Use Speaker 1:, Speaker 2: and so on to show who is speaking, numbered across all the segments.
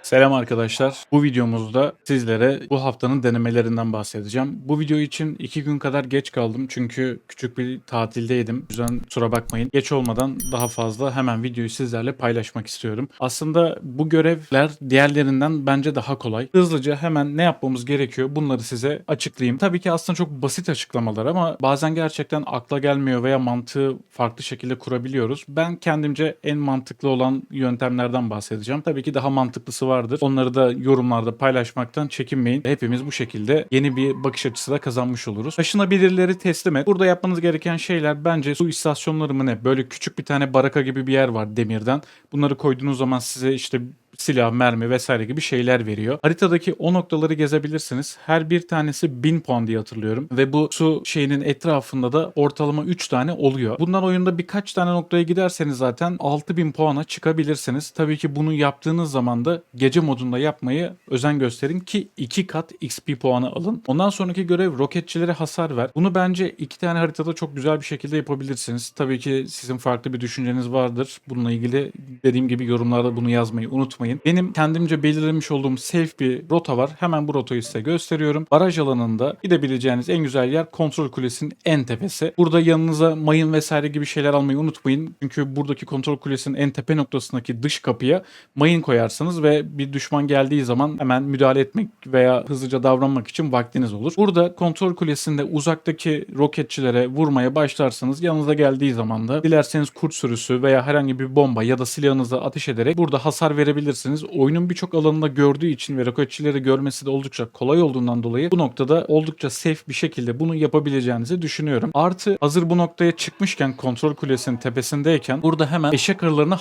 Speaker 1: Selam arkadaşlar. Bu videomuzda sizlere bu haftanın denemelerinden bahsedeceğim. Bu video için 2 gün kadar geç kaldım çünkü küçük bir tatildeydim. O yüzden kusura bakmayın. Geç olmadan daha fazla hemen videoyu sizlerle paylaşmak istiyorum. Aslında bu görevler diğerlerinden bence daha kolay. Hızlıca hemen ne yapmamız gerekiyor bunları size açıklayayım. Tabii ki aslında çok basit açıklamalar ama bazen gerçekten akla gelmiyor veya mantığı farklı şekilde kurabiliyoruz. Ben kendimce en mantıklı olan yöntemlerden bahsedeceğim. Tabii ki daha mantıklısı vardır. Onları da yorumlarda paylaşmaktan çekinmeyin. Hepimiz bu şekilde yeni bir bakış açısı da kazanmış oluruz. Taşınabilirleri teslim et. Burada yapmanız gereken şeyler bence su istasyonları mı ne? Böyle küçük bir tane baraka gibi bir yer var demirden. Bunları koyduğunuz zaman size işte silah, mermi vesaire gibi şeyler veriyor. Haritadaki o noktaları gezebilirsiniz. Her bir tanesi 1000 puan diye hatırlıyorum. Ve bu su şeyinin etrafında da ortalama 3 tane oluyor. Bundan oyunda birkaç tane noktaya giderseniz zaten 6000 puana çıkabilirsiniz. Tabii ki bunu yaptığınız zaman da gece modunda yapmayı özen gösterin ki 2 kat XP puanı alın. Ondan sonraki görev roketçilere hasar ver. Bunu bence 2 tane haritada çok güzel bir şekilde yapabilirsiniz. Tabii ki sizin farklı bir düşünceniz vardır. Bununla ilgili dediğim gibi yorumlarda bunu yazmayı unutmayın. Benim kendimce belirlemiş olduğum safe bir rota var. Hemen bu rotayı size gösteriyorum. Baraj alanında gidebileceğiniz en güzel yer kontrol kulesinin en tepesi. Burada yanınıza mayın vesaire gibi şeyler almayı unutmayın. Çünkü buradaki kontrol kulesinin en tepe noktasındaki dış kapıya mayın koyarsanız ve bir düşman geldiği zaman hemen müdahale etmek veya hızlıca davranmak için vaktiniz olur. Burada kontrol kulesinde uzaktaki roketçilere vurmaya başlarsanız yanınıza geldiği zaman da dilerseniz kurt sürüsü veya herhangi bir bomba ya da silahınıza ateş ederek burada hasar verebilirsiniz. Oyunun birçok alanında gördüğü için ve roketçileri görmesi de oldukça kolay olduğundan dolayı bu noktada oldukça safe bir şekilde bunu yapabileceğinizi düşünüyorum. Artı hazır bu noktaya çıkmışken kontrol kulesinin tepesindeyken burada hemen eşek arılarına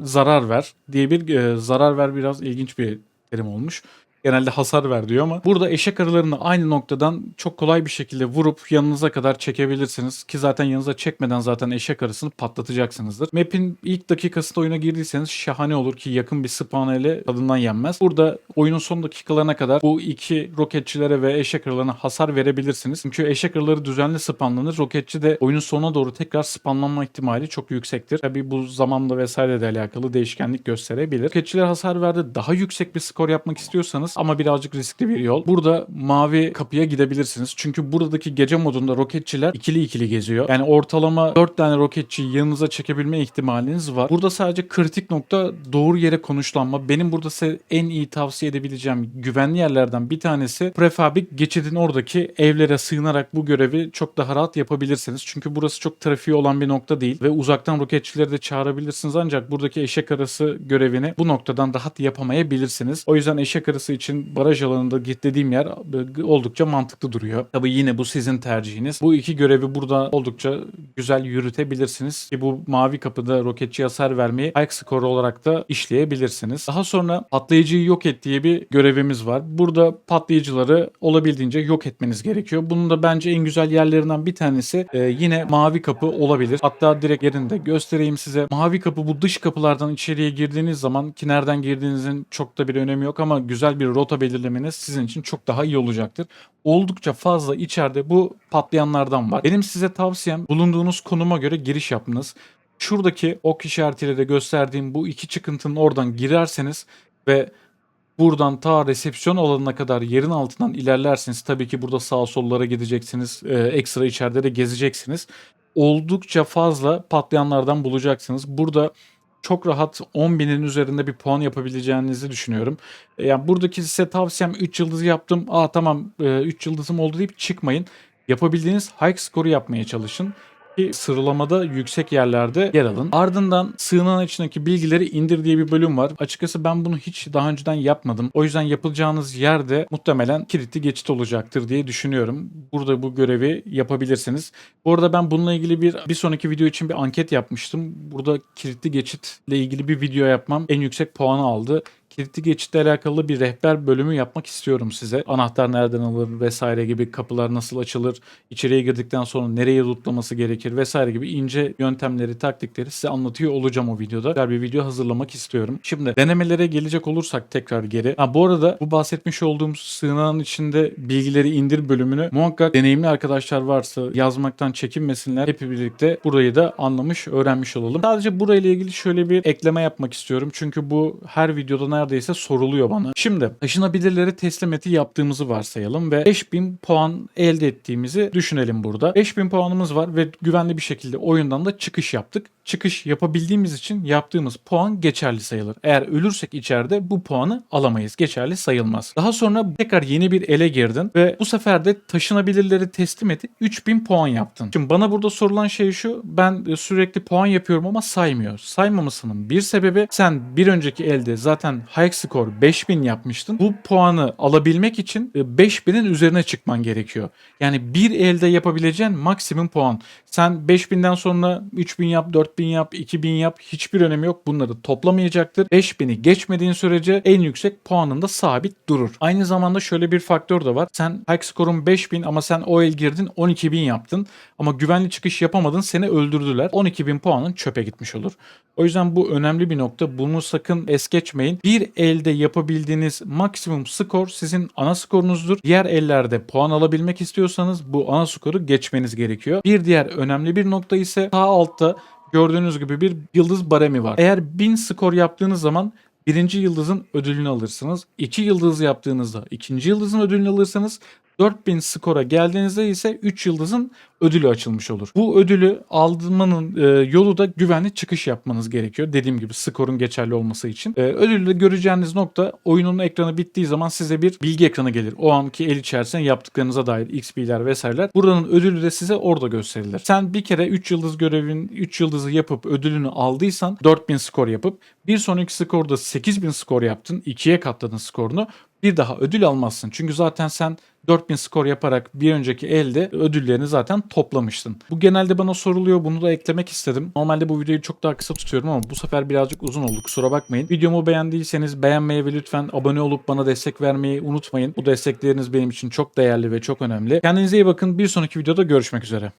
Speaker 1: zarar ver diye bir zarar ver biraz ilginç bir terim olmuş. Genelde hasar ver diyor ama burada eşek arılarını aynı noktadan çok kolay bir şekilde vurup yanınıza kadar çekebilirsiniz. Ki zaten yanınıza çekmeden zaten eşek arısını patlatacaksınızdır. Map'in ilk dakikasında oyuna girdiyseniz şahane olur ki yakın bir spawn ile tadından yenmez. Burada oyunun son dakikalarına kadar bu iki roketçilere ve eşek arılarına hasar verebilirsiniz. Çünkü eşek arıları düzenli spawnlanır. Roketçi de oyunun sonuna doğru tekrar spawnlanma ihtimali çok yüksektir. Tabii bu zamanla vesaire de alakalı değişkenlik gösterebilir. Roketçiler hasar verdi. Daha yüksek bir skor yapmak istiyorsanız ama birazcık riskli bir yol. Burada mavi kapıya gidebilirsiniz. Çünkü buradaki gece modunda roketçiler ikili ikili geziyor. Yani ortalama 4 tane roketçiyi yanınıza çekebilme ihtimaliniz var. Burada sadece kritik nokta doğru yere konuşlanma. Benim burada size en iyi tavsiye edebileceğim güvenli yerlerden bir tanesi prefabrik geçidin oradaki evlere sığınarak bu görevi çok daha rahat yapabilirsiniz. Çünkü burası çok trafiği olan bir nokta değil ve uzaktan roketçileri de çağırabilirsiniz ancak buradaki eşek arası görevini bu noktadan rahat yapamayabilirsiniz. O yüzden eşek arası için baraj alanında dediğim yer oldukça mantıklı duruyor. Tabii yine bu sizin tercihiniz. Bu iki görevi burada oldukça güzel yürütebilirsiniz. Ki bu mavi kapıda roketçi hasar vermeyi high score olarak da işleyebilirsiniz. Daha sonra patlayıcıyı yok et diye bir görevimiz var. Burada patlayıcıları olabildiğince yok etmeniz gerekiyor. Bunun da bence en güzel yerlerinden bir tanesi yine mavi kapı olabilir. Hatta direkt yerinde göstereyim size. Mavi kapı bu dış kapılardan içeriye girdiğiniz zaman ki nereden girdiğinizin çok da bir önemi yok ama güzel bir rota belirlemeniz sizin için çok daha iyi olacaktır. Oldukça fazla içeride bu patlayanlardan var. Benim size tavsiyem bulunduğunuz konuma göre giriş yapmanız. Şuradaki ok işaretiyle de gösterdiğim bu iki çıkıntının oradan girerseniz ve buradan ta resepsiyon alanına kadar yerin altından ilerlersiniz. Tabii ki burada sağa sollara gideceksiniz. Ekstra içeride de gezeceksiniz. Oldukça fazla patlayanlardan bulacaksınız. Burada çok rahat 10.000'in üzerinde bir puan yapabileceğinizi düşünüyorum. Yani buradaki size tavsiyem 3 yıldız yaptım. Tamam 3 yıldızım oldu deyip çıkmayın. Yapabildiğiniz high score'u yapmaya çalışın ki sıralamada yüksek yerlerde yer alın. Ardından sığınağın içindeki bilgileri indir diye bir bölüm var. Açıkçası ben bunu hiç daha önceden yapmadım. O yüzden yapacağınız yerde muhtemelen kilitli geçit olacaktır diye düşünüyorum. Burada bu görevi yapabilirsiniz. Bu arada ben bununla ilgili bir sonraki video için bir anket yapmıştım. Burada kilitli geçitle ilgili bir video yapmam en yüksek puanı aldı. Kilitli geçitle alakalı bir rehber bölümü yapmak istiyorum size. Anahtar nereden alınır vesaire gibi, kapılar nasıl açılır, içeriye girdikten sonra nereye lootlaması gerekir vesaire gibi ince yöntemleri, taktikleri size anlatıyor olacağım o videoda. Güzel bir video hazırlamak istiyorum. Şimdi denemelere gelecek olursak tekrar geri. Bu arada bu bahsetmiş olduğum sığınağın içinde bilgileri indir bölümünü muhakkak deneyimli arkadaşlar varsa yazmaktan çekinmesinler. Hep birlikte burayı da anlamış, öğrenmiş olalım. Sadece burayla ilgili şöyle bir ekleme yapmak istiyorum. Çünkü bu her videoda neredeyse soruluyor bana. Şimdi taşınabilirleri teslimati yaptığımızı varsayalım ve 5000 puan elde ettiğimizi düşünelim burada. 5000 puanımız var ve güvenli bir şekilde oyundan da çıkış yaptık. Çıkış yapabildiğimiz için yaptığımız puan geçerli sayılır. Eğer ölürsek içeride bu puanı alamayız. Geçerli sayılmaz. Daha sonra tekrar yeni bir ele girdin ve bu sefer de taşınabilirleri teslim edip 3000 puan yaptın. Şimdi bana burada sorulan şey şu: ben sürekli puan yapıyorum ama saymıyor. Saymamasının bir sebebi, sen bir önceki elde zaten high score 5000 yapmıştın. Bu puanı alabilmek için 5000'in üzerine çıkman gerekiyor. Yani bir elde yapabileceğin maksimum puan. Sen 5000'den sonra 3000 yap, 4000 yap, 2000 yap, hiçbir önemi yok. Bunları toplamayacaktır. 5000'i geçmediğin sürece en yüksek puanında sabit durur. Aynı zamanda şöyle bir faktör de var. Sen high score'un 5000 ama sen o el girdin 12000 yaptın ama güvenli çıkış yapamadın, seni öldürdüler. 12000 puanın çöpe gitmiş olur. O yüzden bu önemli bir nokta. Bunu sakın es geçmeyin. Bir elde yapabildiğiniz maksimum skor sizin ana skorunuzdur. Diğer ellerde puan alabilmek istiyorsanız bu ana skoru geçmeniz gerekiyor. Bir diğer önemli bir nokta ise sağ altta gördüğünüz gibi bir yıldız baremi var. Eğer 1000 skor yaptığınız zaman birinci yıldızın ödülünü alırsınız. 2 yıldız yaptığınızda ikinci yıldızın ödülünü alırsınız. 4000 skora geldiğinizde ise 3 yıldızın ödülü açılmış olur. Bu ödülü almanın yolu da güvenli çıkış yapmanız gerekiyor. Dediğim gibi skorun geçerli olması için. Ödülü göreceğiniz nokta, oyunun ekranı bittiği zaman size bir bilgi ekranı gelir. O anki el içerisinde yaptıklarınıza dair XP'ler vesaireler. Buranın ödülü de size orada gösterilir. Sen bir kere 3 yıldız görevin 3 yıldızı yapıp ödülünü aldıysan 4000 skor yapıp bir sonraki skorda 8000 skor yaptın. 2'ye katladın skorunu. Bir daha ödül almazsın. Çünkü zaten sen 4000 skor yaparak bir önceki elde ödüllerini zaten toplamıştın. Bu genelde bana soruluyor. Bunu da eklemek istedim. Normalde bu videoyu çok daha kısa tutuyorum ama bu sefer birazcık uzun oldu. Kusura bakmayın. Videomu beğendiyseniz beğenmeyi ve lütfen abone olup bana destek vermeyi unutmayın. Bu destekleriniz benim için çok değerli ve çok önemli. Kendinize iyi bakın. Bir sonraki videoda görüşmek üzere.